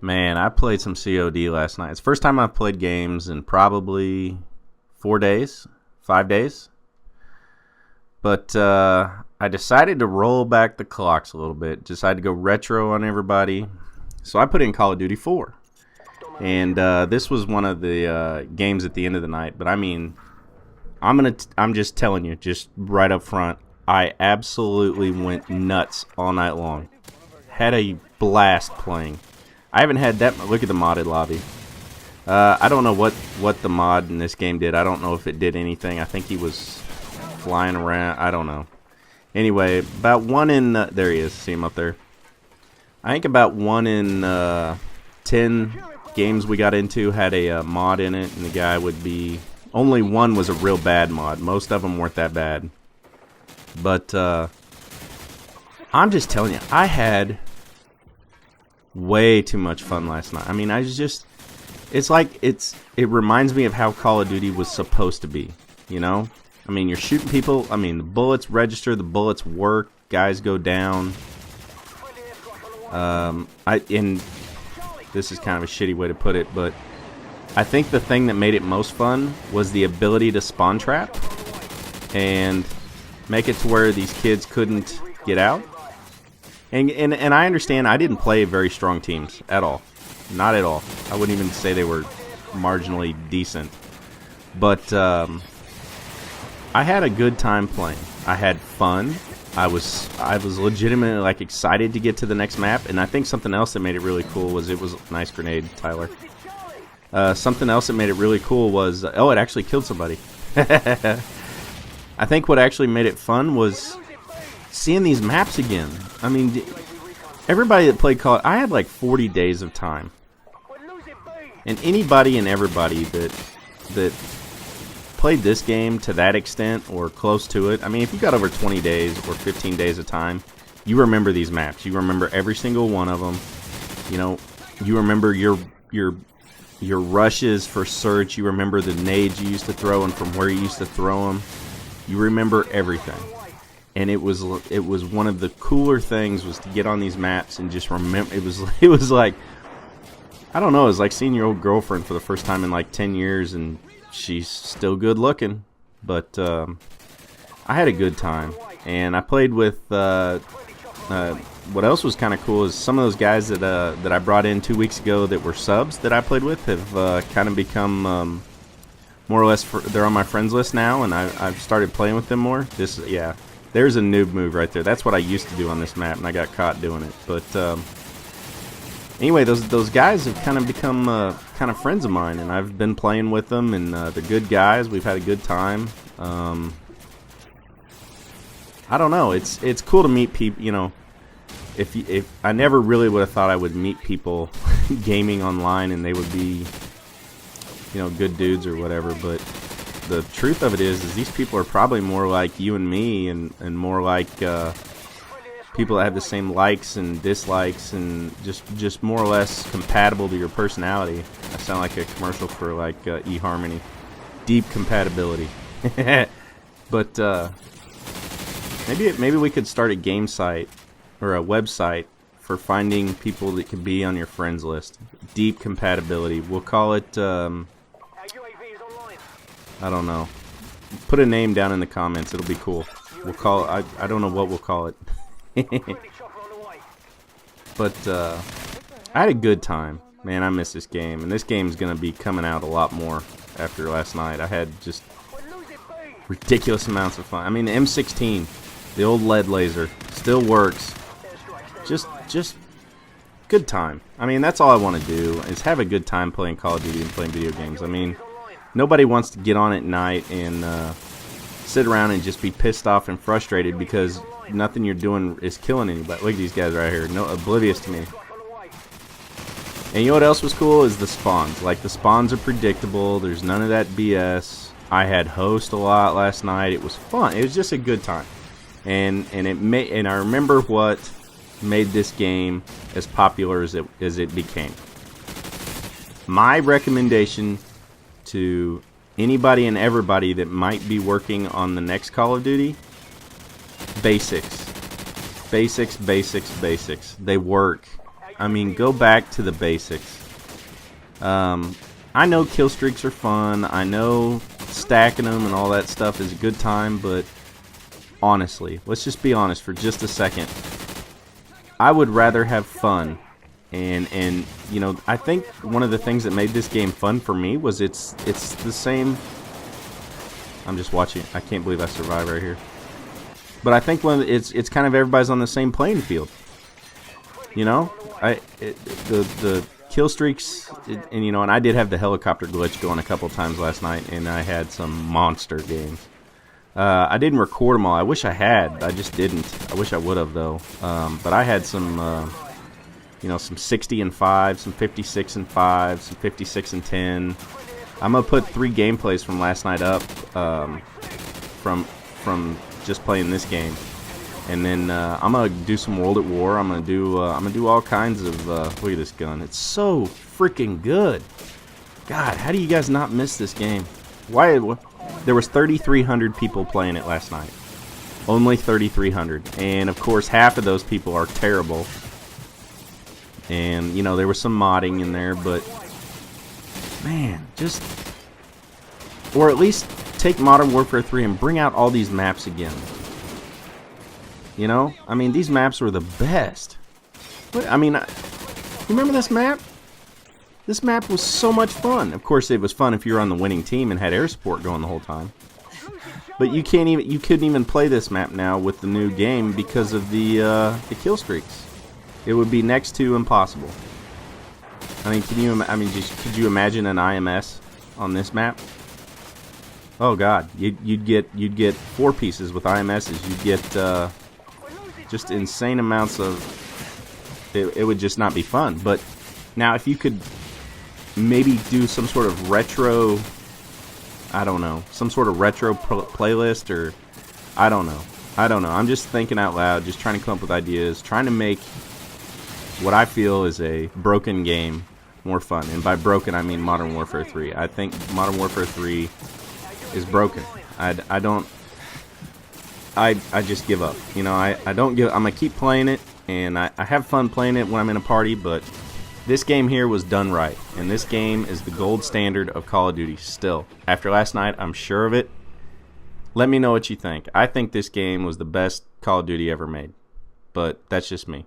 Man, I played some COD last night. It's the first time I've played games in probably 4 days, 5 days. But I decided to roll back the clocks a little bit. Decided to go retro on everybody. So I put in Call of Duty 4. And this was one of the games at the end of the night. But I mean, I'm just telling you, just right up front, I absolutely went nuts all night long. Had a blast playing. I haven't had that. Look at the modded lobby. I don't know what the mod in this game did. I don't know if it did anything. I think he was flying around. I don't know. Anyway, about one in there he is. See him up there. I think about 1 in 10 games we got into had a mod in it, and the guy would be. Only one was a real bad mod. Most of them weren't that bad. But I'm just telling you, I had way too much fun last night. I mean, it's like it reminds me of how Call of Duty was supposed to be, you know? I mean, you're shooting people. I mean, the bullets register, the bullets work, guys go down. And this is kind of a shitty way to put it, but I think the thing that made it most fun was the ability to spawn trap and make it to where these kids couldn't get out. And I understand I didn't play very strong teams at all. Not at all. I wouldn't even say they were marginally decent. But I had a good time playing. I had fun. I was legitimately like excited to get to the next map. And I think something else that made it really cool was it was a nice grenade, Tyler. Something else that made it really cool was oh, it actually killed somebody. I think what actually made it fun was seeing these maps again. I mean, everybody that played Call, I had like 40 days of time, and anybody and everybody that played this game to that extent or close to it. I mean, if you got over 20 days or 15 days of time, you remember these maps. You remember every single one of them. You know, you remember your rushes for search. You remember the nades you used to throw and from where you used to throw them. You remember everything. And it was one of the cooler things was to get on these maps and just remember. It was like, I don't know, it was like seeing your old girlfriend for the first time in like 10 years, and she's still good looking. But I had a good time, and I played with. What else was kind of cool is some of those guys that I brought in 2 weeks ago that were subs that I played with have kind of become more or less. They're on my friends list now, and I've started playing with them more. Yeah. There's a noob move right there. That's what I used to do on this map, and I got caught doing it. But anyway, those guys have kind of become kind of friends of mine, and I've been playing with them, and they're good guys. We've had a good time. I don't know. It's cool to meet people. You know, if I never really would have thought I would meet people gaming online, and they would be, you know, good dudes or whatever, but. The truth of it is these people are probably more like you and me, and more like people that have the same likes and dislikes, and just more or less compatible to your personality. I sound like a commercial for like eHarmony. Deep compatibility. But maybe we could start a game site or a website for finding people that could be on your friends list. Deep compatibility. We'll call it. I don't know. Put a name down in the comments. It'll be cool. We'll call it. I don't know what we'll call it. But I had a good time. Man, I miss this game. And this game's going to be coming out a lot more after last night. I had just ridiculous amounts of fun. I mean, the M16, the old lead laser, still works. Just good time. I mean, that's all I want to do is have a good time playing Call of Duty and playing video games. I mean, nobody wants to get on at night and sit around and just be pissed off and frustrated because nothing you're doing is killing anybody. Look at these guys right here, no, oblivious to me. And you know what else was cool is the spawns. Like, the spawns are predictable. There's none of that BS. I had host a lot last night. It was fun. It was just a good time. And I remember what made this game as popular as it became. My recommendation to anybody and everybody that might be working on the next Call of Duty: basics. Basics, basics, basics. They work. I mean, go back to the basics. I know kill streaks are fun. I know stacking them and all that stuff is a good time, but honestly, let's just be honest for just a second. I would rather have fun. And you know, I think one of the things that made this game fun for me was it's the same. I'm just watching. I can't believe I survived right here. But I think it's kind of everybody's on the same playing field. You know, the kill streaks, and you know, and I did have the helicopter glitch going a couple times last night, and I had some monster games. I didn't record them all. I wish I had. I just didn't. I wish I would have though. But I had some. You know, some 60 and 5, some 56 and 5, some 56 and 10. I'm gonna put 3 gameplays from last night up, from just playing this game, and then I'm gonna do some World at War. I'm gonna do all kinds of. Look at this gun. It's so freaking good. God, how do you guys not miss this game? Why? There was 3,300 people playing it last night. Only 3,300, and of course half of those people are terrible. And, you know, there was some modding in there, but, man, just, or at least take Modern Warfare 3 and bring out all these maps again. You know? I mean, these maps were the best. I mean, remember this map? This map was so much fun. Of course, it was fun if you were on the winning team and had air support going the whole time. But you couldn't even play this map now with the new game because of the kill streaks. It would be next to impossible. I mean, could you imagine an IMS on this map? Oh God, you'd get 4 pieces with IMSs. You'd get just insane amounts of. It would just not be fun. But now, if you could maybe do some sort of retro, I don't know, some sort of retro playlist, or I don't know. I'm just thinking out loud, just trying to come up with ideas, trying to make what I feel is a broken game more fun. And by broken, I mean Modern Warfare 3. I think Modern Warfare 3 is broken. I just give up. You know, I don't give. I'm gonna keep playing it, and I have fun playing it when I'm in a party. But this game here was done right, and this game is the gold standard of Call of Duty. Still, after last night, I'm sure of it. Let me know what you think. I think this game was the best Call of Duty ever made, but that's just me.